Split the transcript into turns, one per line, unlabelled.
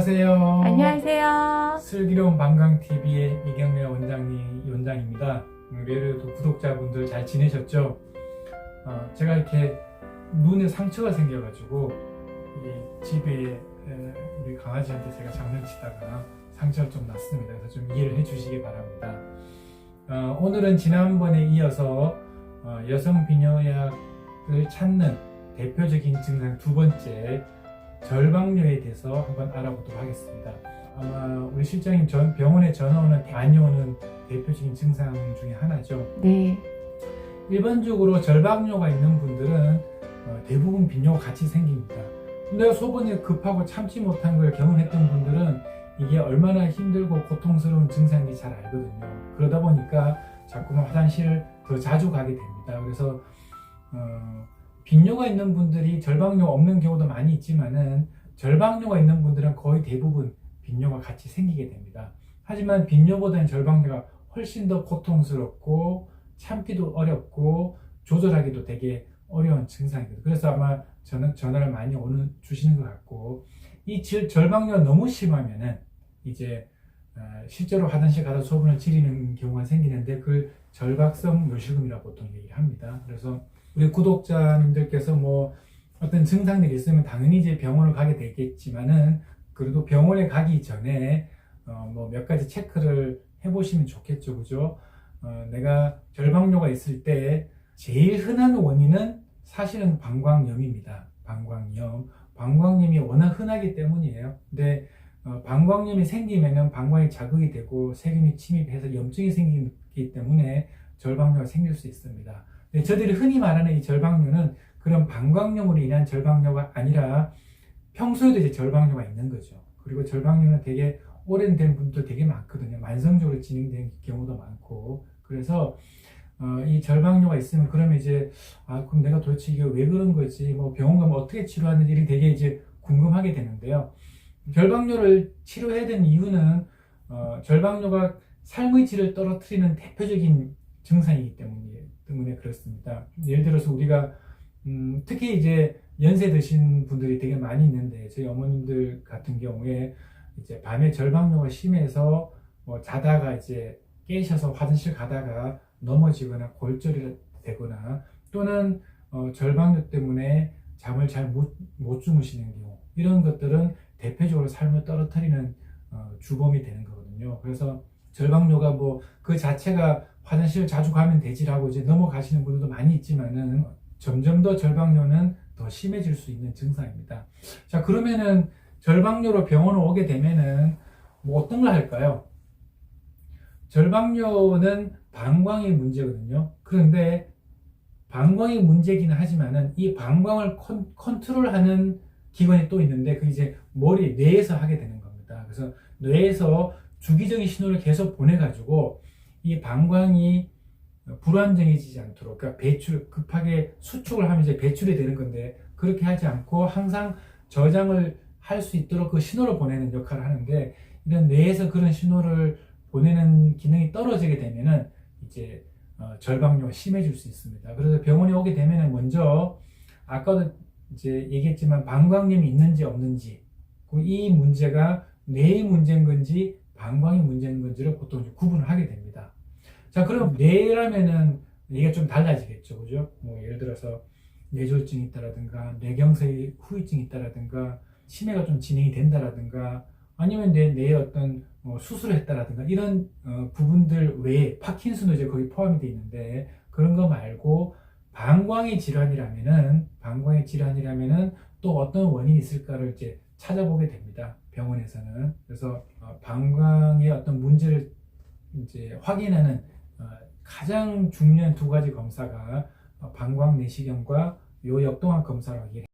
안녕하세요.
안녕하세요.
슬기로운 방광TV의 이경래 원장입니다. 외래도 구독자분들 잘 지내셨죠? 제가 이렇게 눈에 상처가 생겨가지고 집에 우리 강아지한테 제가 장난치다가 상처가 좀 났습니다. 그래서 좀 이해를 해주시기 바랍니다. 오늘은 지난번에 이어서 여성 비뇨약을 찾는 대표적인 증상 두 번째 절박뇨에 대해서 한번 알아보도록 하겠습니다. 아마 우리 실장님 병원에 전화 많이 오는 대표적인 증상 중에 하나죠.
네.
일반적으로 절박뇨가 있는 분들은 대부분 비뇨가 같이 생깁니다. 내가 소변이 급하고 참지 못한 걸 경험했던 분들은 이게 얼마나 힘들고 고통스러운 증상인지 잘 알거든요. 그러다 보니까 자꾸만 화장실을 더 자주 가게 됩니다. 그래서 빈뇨가 있는 분들이 절박뇨 없는 경우도 많이 있지만은 절박뇨가 있는 분들은 거의 대부분 빈뇨가 같이 생기게 됩니다. 하지만 빈뇨보다는 절박뇨가 훨씬 더 고통스럽고 참기도 어렵고 조절하기도 되게 어려운 증상입니다. 그래서 아마 전화를 많이 주시는 것 같고, 이 절박뇨가 너무 심하면은 이제 실제로 화장실 가서 소변을 지리는 경우가 생기는데 그걸 절박성 요실금이라고 보통 얘기를 합니다. 그래서 우리 구독자님들께서 어떤 증상들이 있으면 당연히 이제 병원을 가게 되겠지만은 그래도 병원에 가기 전에 몇 가지 체크를 해보시면 좋겠죠, 그죠? 내가 절박뇨가 있을 때 제일 흔한 원인은 사실은 방광염입니다. 방광염이 워낙 흔하기 때문이에요. 근데 방광염이 생기면은 방광에 자극이 되고 세균이 침입해서 염증이 생기기 때문에 절박뇨가 생길 수 있습니다. 저들이 흔히 말하는 이 절박뇨는 그런 방광염으로 인한 절박뇨가 아니라 평소에도 이제 절박뇨가 있는 거죠. 그리고 절박뇨는 되게 오래된 분도 되게 많거든요. 만성적으로 진행되는 경우도 많고. 그래서 이 절박뇨가 있으면 그러면 이제 그럼 내가 도대체 이게 왜 그런 거지? 병원 가면 어떻게 치료하는지를 되게 이제 궁금하게 되는데요. 절박뇨를 치료해야 되는 이유는 절박뇨가 삶의 질을 떨어뜨리는 대표적인 증상이기 때문에 그렇습니다. 예를 들어서 우리가 특히 이제 연세 드신 분들이 되게 많이 있는데 저희 어머님들 같은 경우에 이제 밤에 절박뇨가 심해서 자다가 이제 깨셔서 화장실 가다가 넘어지거나 골절이 되거나 또는 절박뇨 때문에 잠을 잘 못 주무시는 경우, 이런 것들은 대표적으로 삶을 떨어뜨리는 주범이 되는 거거든요. 그래서 절박뇨가 그 자체가 화장실 자주 가면 되지라고 이제 넘어가시는 분들도 많이 있지만은 점점 더 절박뇨는 더 심해질 수 있는 증상입니다. 자, 그러면은 절박뇨로 병원을 오게 되면은 어떤 걸 할까요? 절박뇨는 방광의 문제거든요. 그런데 방광이 문제기는 하지만은 이 방광을 컨트롤하는 기관이 또 있는데 그게 이제 뇌에서 하게 되는 겁니다. 그래서 뇌에서 주기적인 신호를 계속 보내가지고 이 방광이 불안정해지지 않도록, 그러니까 급하게 수축을 하면 이제 배출이 되는 건데 그렇게 하지 않고 항상 저장을 할 수 있도록 그 신호를 보내는 역할을 하는데, 이런 뇌에서 그런 신호를 보내는 기능이 떨어지게 되면은 이제 절박뇨가 심해질 수 있습니다. 그래서 병원에 오게 되면은 먼저 아까도 이제 얘기했지만 방광염이 있는지 없는지, 이 문제가 뇌의 문제인 건지 방광의 문제인 건지를 보통 구분을 하게 됩니다. 자, 그럼 뇌라면은 이게 좀 달라지겠죠, 그죠? 예를 들어서 뇌졸중이 있다라든가 뇌경색 후유증이 있다라든가 치매가 좀 진행이 된다라든가 아니면 뇌에 어떤 수술을 했다라든가 이런 부분들 외에 파킨슨도 이제 거기 포함이 되어 있는데, 그런 거 말고 방광의 질환이라면은 또 어떤 원인이 있을까를 이제 찾아보게 됩니다, 병원에서는. 그래서 방광의 어떤 문제를 이제 확인하는 가장 중요한 두 가지 검사가 방광 내시경과 요역동학 검사라고 얘기해요.